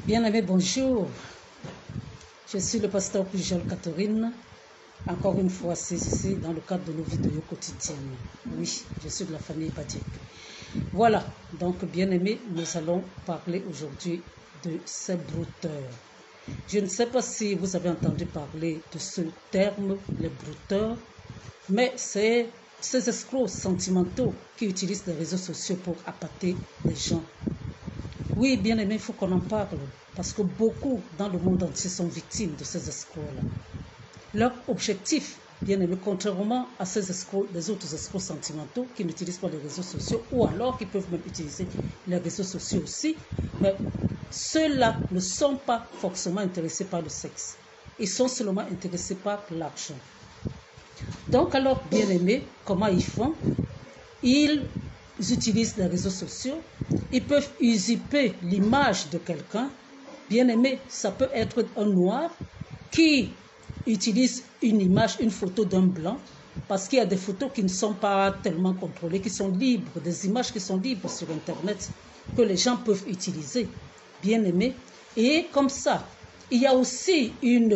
Bien-aimés, bonjour. Je suis le pasteur Pujol Catherine. Encore une fois, c'est ici dans le cadre de nos vidéos quotidiennes. Oui, je suis de la famille Badiek. Voilà, donc bien-aimés, nous allons parler aujourd'hui de ces brouteurs. Je ne sais pas si vous avez entendu parler de ce terme, les brouteurs, mais c'est ces escrocs sentimentaux qui utilisent les réseaux sociaux pour appâter les gens. Oui, bien aimé, il faut qu'on en parle, parce que beaucoup dans le monde entier sont victimes de ces escrocs-là. Leur objectif, bien aimé, contrairement à ces escrocs, les autres escrocs sentimentaux qui n'utilisent pas les réseaux sociaux, ou alors qui peuvent même utiliser les réseaux sociaux aussi, mais ceux-là ne sont pas forcément intéressés par le sexe. Ils sont seulement intéressés par l'argent. Donc alors, bien aimé, comment ils font? Ils utilisent les réseaux sociaux, ils peuvent usurper l'image de quelqu'un. Bien aimé, ça peut être un noir qui utilise une image, une photo d'un blanc, parce qu'il y a des photos qui ne sont pas tellement contrôlées, qui sont libres, des images qui sont libres sur Internet, que les gens peuvent utiliser. Bien aimé. Et comme ça, il y a aussi une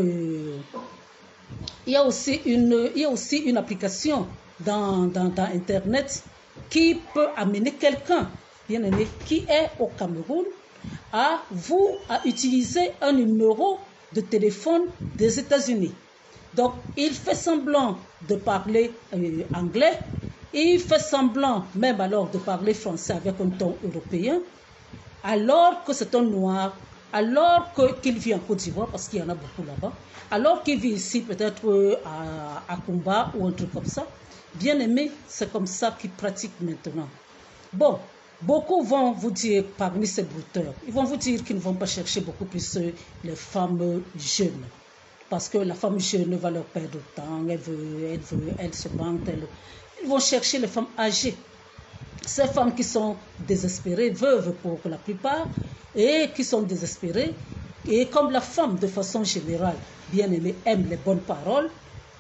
application dans Internet qui peut amener quelqu'un, bien aimé, qui est au Cameroun, à utiliser un numéro de téléphone des États-Unis. Donc, il fait semblant de parler anglais, il fait semblant même alors de parler français avec un ton européen, alors que c'est un noir, alors qu'il vit en Côte d'Ivoire, parce qu'il y en a beaucoup là-bas, alors qu'il vit ici peut-être à Kumba ou un truc comme ça. Bien aimé, c'est comme ça qu'ils pratiquent maintenant. Bon, beaucoup vont vous dire, parmi ces brouteurs, ils vont vous dire qu'ils ne vont pas chercher beaucoup plus les femmes jeunes. Parce que la femme jeune va leur perdre de temps, elle se vante, ils vont chercher les femmes âgées. Ces femmes qui sont désespérées, veuves pour la plupart, et qui sont désespérées, et comme la femme de façon générale, bien aimée, aime les bonnes paroles,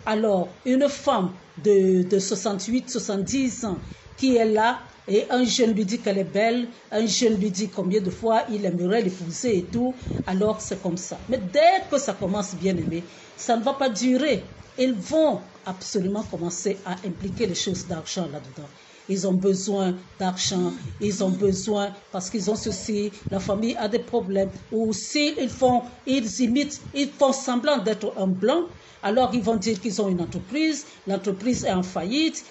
alors une femme de 68, 70 ans qui est là, et un jeune lui dit qu'elle est belle, un jeune lui dit combien de fois il aimerait l'épouser et tout, alors c'est comme ça. Mais dès que ça commence, bien aimé, ça ne va pas durer. Ils vont absolument commencer à impliquer les choses d'argent là-dedans. Ils ont besoin d'argent, ils ont besoin parce qu'ils ont ceci, la famille a des problèmes. Ou s'ils imitent, ils font semblant d'être un blanc, alors ils vont dire qu'ils ont une entreprise, l'entreprise est en faillite,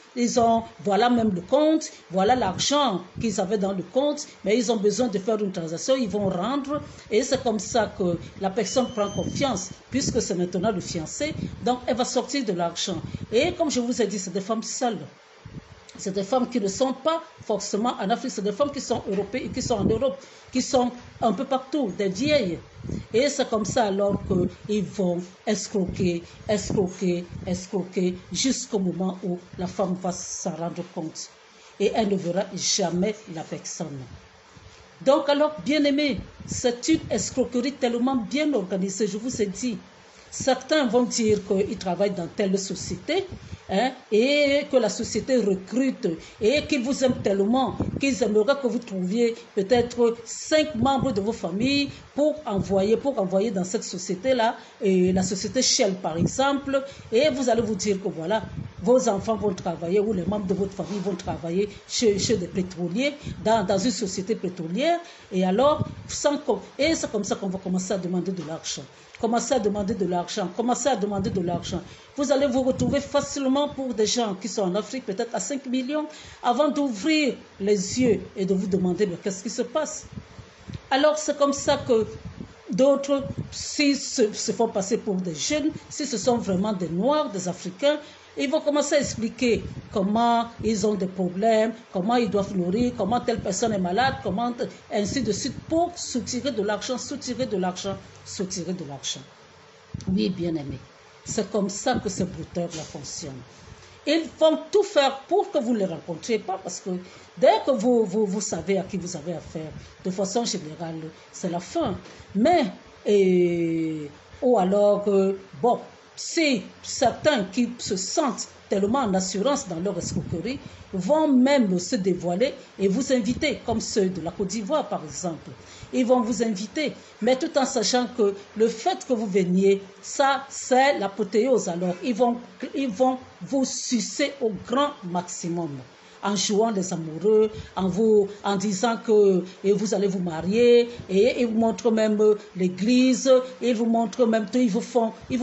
voilà même le compte, voilà l'argent qu'ils avaient dans le compte, mais ils ont besoin de faire une transaction, ils vont rendre, et c'est comme ça que la personne prend confiance, puisque c'est maintenant le fiancé, donc elle va sortir de l'argent. Et comme je vous ai dit, c'est des femmes seules. C'est des femmes qui ne sont pas forcément en Afrique, c'est des femmes qui sont européennes, qui sont en Europe, qui sont un peu partout, des vieilles. Et c'est comme ça alors qu'ils vont escroquer, jusqu'au moment où la femme va s'en rendre compte. Et elle ne verra jamais la personne. Donc alors, bien aimé, c'est une escroquerie tellement bien organisée, je vous ai dit. Certains vont dire qu'ils travaillent dans telle société et que la société recrute et qu'ils vous aiment tellement qu'ils aimeraient que vous trouviez peut-être 5 membres de vos familles pour envoyer dans cette société-là, la société Shell par exemple, et vous allez vous dire que voilà, vos enfants vont travailler ou les membres de votre famille vont travailler chez des pétroliers, dans une société pétrolière, et alors, c'est comme ça qu'on va commencer à demander de l'argent. Commencez à demander de l'argent. Vous allez vous retrouver facilement pour des gens qui sont en Afrique, peut-être à 5 millions, avant d'ouvrir les yeux et de vous demander mais qu'est-ce qui se passe. Alors c'est comme ça que d'autres, s'ils se font passer pour des jeunes, si ce sont vraiment des Noirs, des Africains, ils vont commencer à expliquer comment ils ont des problèmes, comment ils doivent nourrir, comment telle personne est malade, comment ainsi de suite, pour soutirer de l'argent. Oui, bien aimé, c'est comme ça que ces brouteurs-là fonctionnent. Ils vont tout faire pour que vous ne les rencontriez pas, parce que dès que vous savez à qui vous avez affaire, de façon générale, c'est la fin. Mais, ou alors, bon, si certains qui se sentent tellement en assurance dans leur escroquerie vont même se dévoiler et vous inviter, comme ceux de la Côte d'Ivoire par exemple. Ils vont vous inviter, mais tout en sachant que le fait que vous veniez, ça c'est l'apothéose. Alors ils vont vous sucer au grand maximum, en jouant les amoureux, en disant que vous allez vous marier, et ils vous montrent même l'église, ils vous montrent même tout, ils vous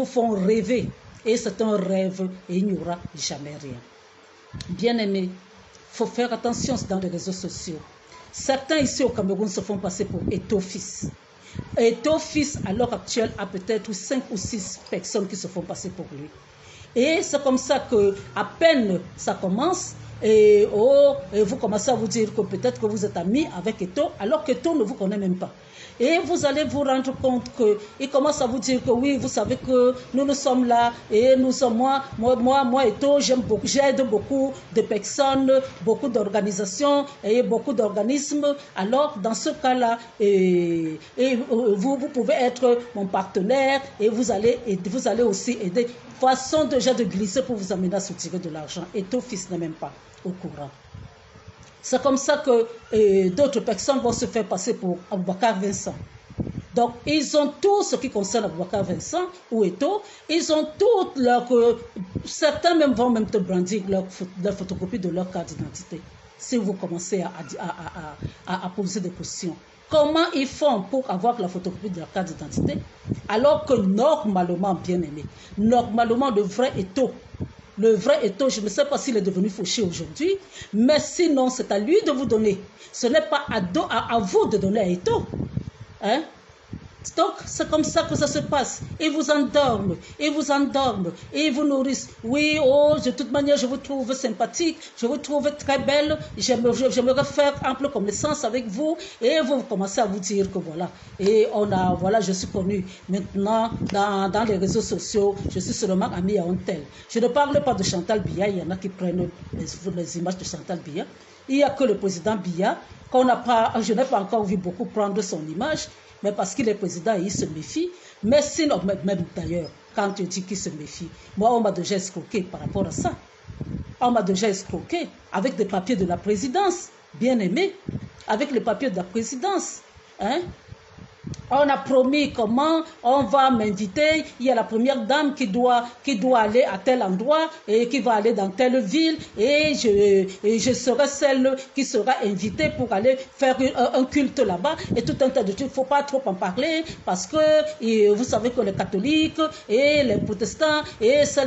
font rêver. Et c'est un rêve et il n'y aura jamais rien. Bien aimé, il faut faire attention dans les réseaux sociaux. Certains ici au Cameroun se font passer pour Eto'o-fils. Eto'o-fils à l'heure actuelle a peut-être 5 ou 6 personnes qui se font passer pour lui. Et c'est comme ça que à peine ça commence, et vous commencez à vous dire que peut-être que vous êtes amis avec Eto'o, alors qu'Eto'o ne vous connaît même pas. Et vous allez vous rendre compte qu'il commence à vous dire que oui, vous savez que nous sommes là, et nous sommes moi Eto'o, j'aide beaucoup de personnes, beaucoup d'organisations et beaucoup d'organismes. Alors, dans ce cas-là, vous pouvez être mon partenaire et vous allez aussi aider. Façon déjà de glisser pour vous amener à soutirer de l'argent. Eto'o-fils n'est même pas au courant. C'est comme ça que d'autres personnes vont se faire passer pour Aboubacar Vincent. Donc, ils ont tout ce qui concerne Aboubacar Vincent ou Eto'o. Ils ont toutes certains même vont même te brandir leur photocopie de leur carte d'identité. Si vous commencez à poser des questions. Comment ils font pour avoir la photocopie de leur carte d'identité? Alors que normalement, bien aimé, normalement, le vrai Eto'o, je ne sais pas s'il est devenu fauché aujourd'hui, mais sinon, c'est à lui de vous donner. Ce n'est pas à vous de donner à Eto'o. Hein? Donc, c'est comme ça que ça se passe. Ils vous endorment, ils vous nourrissent. Oui, de toute manière, je vous trouve sympathique, je vous trouve très belle, j'aimerais faire ample connaissance avec vous. Et vous commencez à vous dire que voilà. Et je suis connue maintenant dans les réseaux sociaux, je suis seulement amie à un tel. Je ne parle pas de Chantal Biya, il y en a qui prennent les images de Chantal Biya. Il n'y a que le président Biya, je n'ai pas encore vu beaucoup prendre son image. Mais parce qu'il est président et il se méfie. Mais sinon, même d'ailleurs, quand tu dis qu'il se méfie, moi, on m'a déjà escroqué par rapport à ça. On m'a déjà escroqué avec des papiers de la présidence, bien aimé, avec les papiers de la présidence. Hein? On a promis comment on va m'inviter. Il y a la première dame qui doit aller à tel endroit et qui va aller dans telle ville. Et je serai celle qui sera invitée pour aller faire un culte là-bas. Et tout un tas de trucs. Il ne faut pas trop en parler parce que vous savez que les catholiques et les protestants et c'est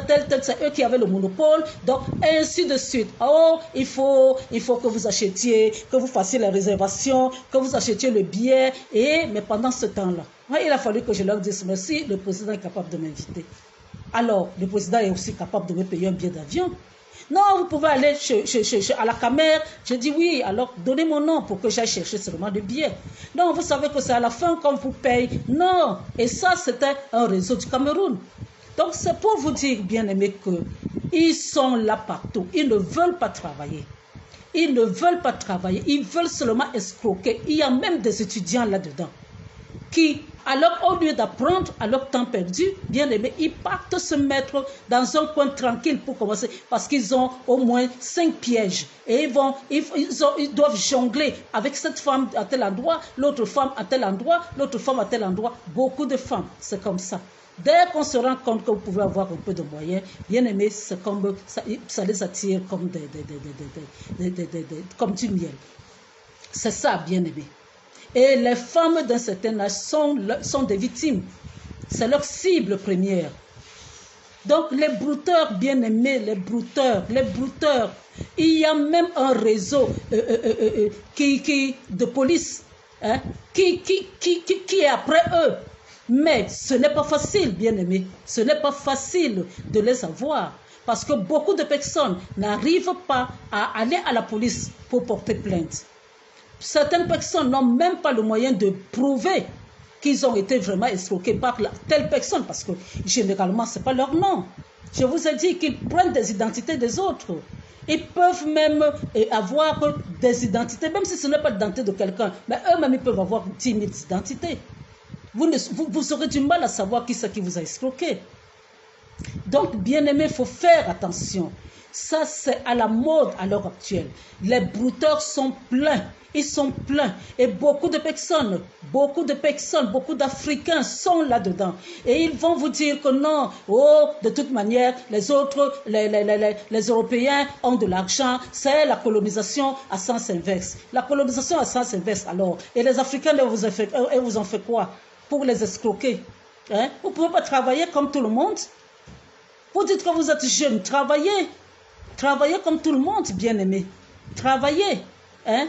eux qui avaient le monopole. Donc, ainsi de suite. Oh, il faut que vous achetiez, que vous fassiez la réservation, que vous achetiez le billet. Mais pendant ce temps-là, il a fallu que je leur dise merci, le président est capable de m'inviter. Alors, le président est aussi capable de me payer un billet d'avion. Non, vous pouvez aller à la caméra. Je dis oui, alors donnez mon nom pour que j'aille chercher seulement des billets. Non, vous savez que c'est à la fin qu'on vous paye. Non, et ça c'était un réseau du Cameroun. Donc c'est pour vous dire, bien aimé, qu'ils sont là partout. Ils ne veulent pas travailler. Ils ne veulent pas travailler. Ils veulent seulement escroquer. Il y a même des étudiants là-dedans qui, alors au lieu d'apprendre à leur temps perdu, bien aimé, ils partent se mettre dans un coin tranquille pour commencer, parce qu'ils ont au moins 5 pièges. Et ils doivent jongler avec cette femme à tel endroit, l'autre femme à tel endroit, l'autre femme à tel endroit. Beaucoup de femmes, c'est comme ça. Dès qu'on se rend compte que vous pouvez avoir un peu de moyens, bien aimé, c'est comme ça les attire comme comme du miel. C'est ça, bien aimé. Et les femmes d'un certain âge sont des victimes. C'est leur cible première. Donc les brouteurs, bien aimés, les brouteurs. Il y a même un réseau de police qui est après eux. Mais ce n'est pas facile, bien aimé. Ce n'est pas facile de les avoir. Parce que beaucoup de personnes n'arrivent pas à aller à la police pour porter plainte. Certaines personnes n'ont même pas le moyen de prouver qu'ils ont été vraiment escroqués par telle personne, parce que généralement, ce n'est pas leur nom. Je vous ai dit qu'ils prennent des identités des autres. Ils peuvent même avoir des identités, même si ce n'est pas l'identité de quelqu'un, mais eux-mêmes, ils peuvent avoir 10 000 identités. Vous aurez du mal à savoir qui c'est qui vous a escroqué. Donc, bien aimé, il faut faire attention. Ça, c'est à la mode à l'heure actuelle. Les brouteurs sont pleins. Ils sont pleins. Et beaucoup de personnes, beaucoup d'Africains sont là-dedans. Et ils vont vous dire que non, oh, de toute manière, les autres, les Européens ont de l'argent. C'est la colonisation à sens inverse. La colonisation à sens inverse, alors. Et les Africains, ils vous ont fait quoi? Pour les escroquer. Hein? Vous ne pouvez pas travailler comme tout le monde. Vous dites que vous êtes jeune, travaillez. Travaillez comme tout le monde, bien-aimé. Travaillez. Hein?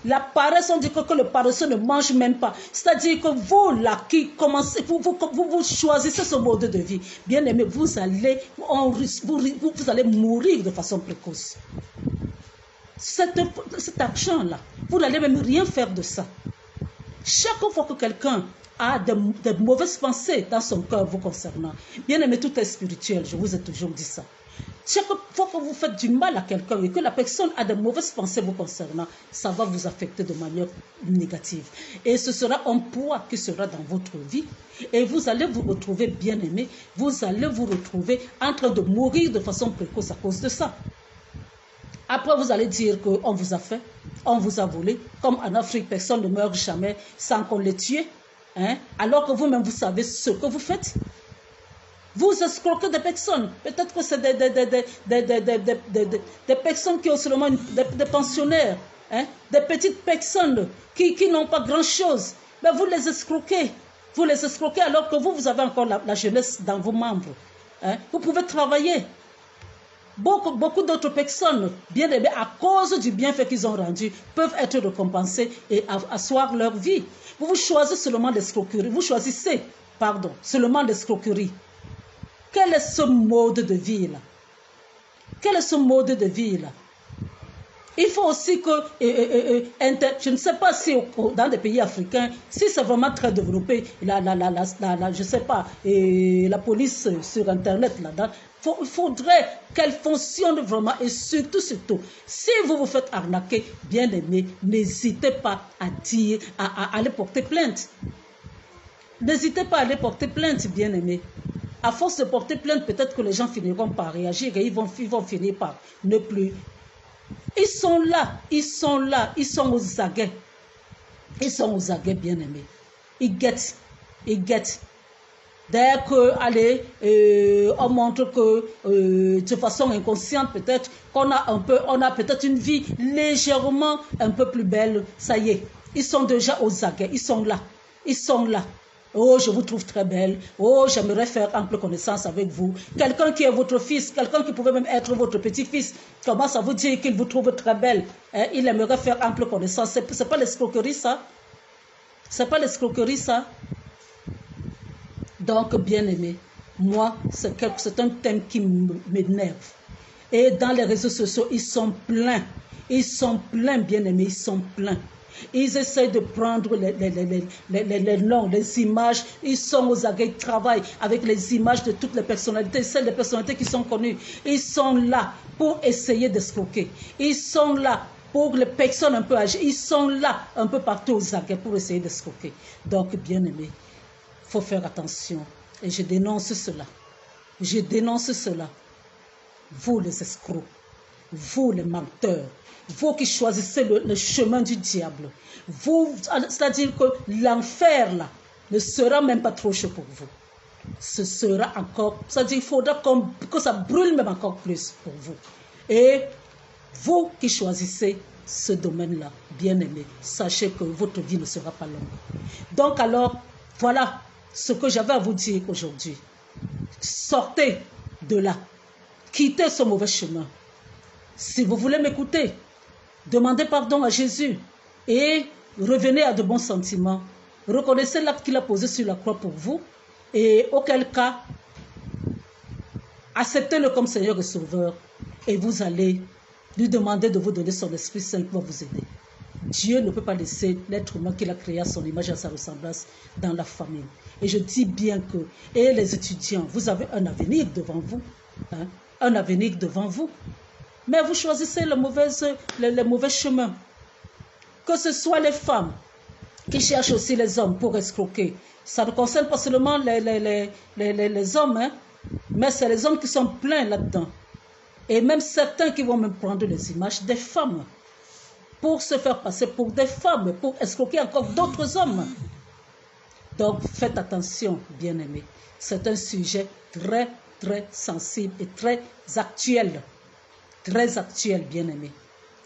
La paresse, on dit que le paresseux ne mange même pas. C'est-à-dire que vous, là, qui commencez, vous choisissez ce mode de vie. Bien-aimé, vous allez mourir de façon précoce. Cet argent-là, vous n'allez même rien faire de ça. Chaque fois que quelqu'un a de mauvaises pensées dans son cœur vous concernant, bien-aimé, tout est spirituel, je vous ai toujours dit ça. Chaque fois que vous faites du mal à quelqu'un et que la personne a de mauvaises pensées vous concernant, ça va vous affecter de manière négative. Et ce sera un poids qui sera dans votre vie. Et vous allez vous retrouver bien aimé. Vous allez vous retrouver en train de mourir de façon précoce à cause de ça. Après, vous allez dire qu'on vous a fait, on vous a volé. Comme en Afrique, personne ne meurt jamais sans qu'on les tue. Hein? Alors que vous-même, vous savez ce que vous faites. Vous escroquez des personnes. Peut-être que c'est des personnes qui ont seulement des pensionnaires, hein? Des petites personnes qui n'ont pas grand-chose. Mais vous les escroquez. Vous les escroquez alors que vous avez encore la jeunesse dans vos membres. Hein? Vous pouvez travailler. Beaucoup d'autres personnes, bien aimées, à cause du bienfait qu'ils ont rendu, peuvent être récompensées et asseoir leur vie. Vous choisissez seulement l'escroquerie. Vous choisissez, seulement l'escroquerie. Quel est ce mode de vie-là? Quel est ce mode de vie-là? Il faut aussi que, je ne sais pas si dans des pays africains, si c'est vraiment très développé, je ne sais pas, la police sur Internet, là-dedans, il faudrait qu'elle fonctionne vraiment et surtout, si vous vous faites arnaquer, bien aimé, n'hésitez pas à dire, à aller porter plainte. N'hésitez pas à aller porter plainte, bien aimé. À force de porter plainte, peut-être que les gens finiront par réagir et ils vont finir par ne plus. Ils sont là, ils sont aux aguets. Ils sont aux aguets, bien aimés. Ils guettent. Dès que, on montre que de façon inconsciente, peut-être qu'on a peut-être une vie légèrement un peu plus belle. Ça y est, ils sont déjà aux aguets, ils sont là. Oh, je vous trouve très belle. Oh, j'aimerais faire ample connaissance avec vous. Quelqu'un qui est votre fils, quelqu'un qui pouvait même être votre petit-fils, commence à vous dire qu'il vous trouve très belle. Hein? Il aimerait faire ample connaissance. C'est pas l'escroquerie, ça? C'est pas l'escroquerie, ça? Donc, bien aimé, moi, c'est un thème qui m'énerve. Et dans les réseaux sociaux, ils sont pleins. Ils sont pleins, bien aimés, ils sont pleins. Ils essaient de prendre les noms, les images. Ils sont aux aguets, ils travaillent avec les images de toutes les personnalités, celles des personnalités qui sont connues. Ils sont là pour essayer d'escroquer. Ils sont là pour les personnes un peu âgées. Ils sont là un peu partout aux aguets pour essayer d'escroquer. Donc, bien aimé, il faut faire attention. Et je dénonce cela. Je dénonce cela. Vous les escrocs, vous les menteurs, vous qui choisissez le chemin du diable, c'est-à-dire que l'enfer là ne sera même pas trop chaud pour vous. Ce sera encore, c'est-à-dire qu'il faudra que ça brûle même encore plus pour vous. Et vous qui choisissez ce domaine-là, bien aimé, sachez que votre vie ne sera pas longue. Donc alors, voilà ce que j'avais à vous dire aujourd'hui. Sortez de là. Quittez ce mauvais chemin. Si vous voulez m'écouter, demandez pardon à Jésus et revenez à de bons sentiments. Reconnaissez l'acte qu'il a posé sur la croix pour vous et auquel cas, acceptez-le comme Seigneur et Sauveur et vous allez lui demander de vous donner son Esprit Saint qui va vous aider. Dieu ne peut pas laisser l'être humain qu'il a créé à son image et à sa ressemblance dans la famille. Et je dis bien que, et les étudiants, vous avez un avenir devant vous. Hein, un avenir devant vous. Mais vous choisissez les mauvais chemins. Que ce soit les femmes qui cherchent aussi les hommes pour escroquer. Ça ne concerne pas seulement les hommes. Hein. Mais c'est les hommes qui sont pleins là-dedans. Et même certains qui vont même prendre les images des femmes pour se faire passer pour des femmes, pour escroquer encore d'autres hommes. Donc faites attention, bien-aimés. C'est un sujet très, très sensible et très actuel. Très actuel, bien-aimés.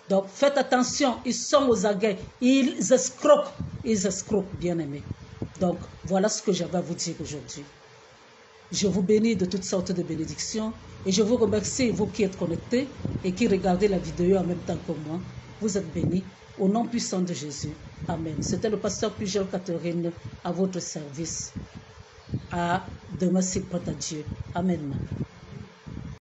Donc faites attention, ils sont aux aguets, ils escroquent, bien-aimés. Donc voilà ce que j'avais à vous dire aujourd'hui. Je vous bénis de toutes sortes de bénédictions et je vous remercie, vous qui êtes connectés et qui regardez la vidéo en même temps que moi. Vous êtes bénis au nom puissant de Jésus. Amen. C'était le pasteur Pujol Catherine à votre service. À demain, c'est à Dieu. Amen.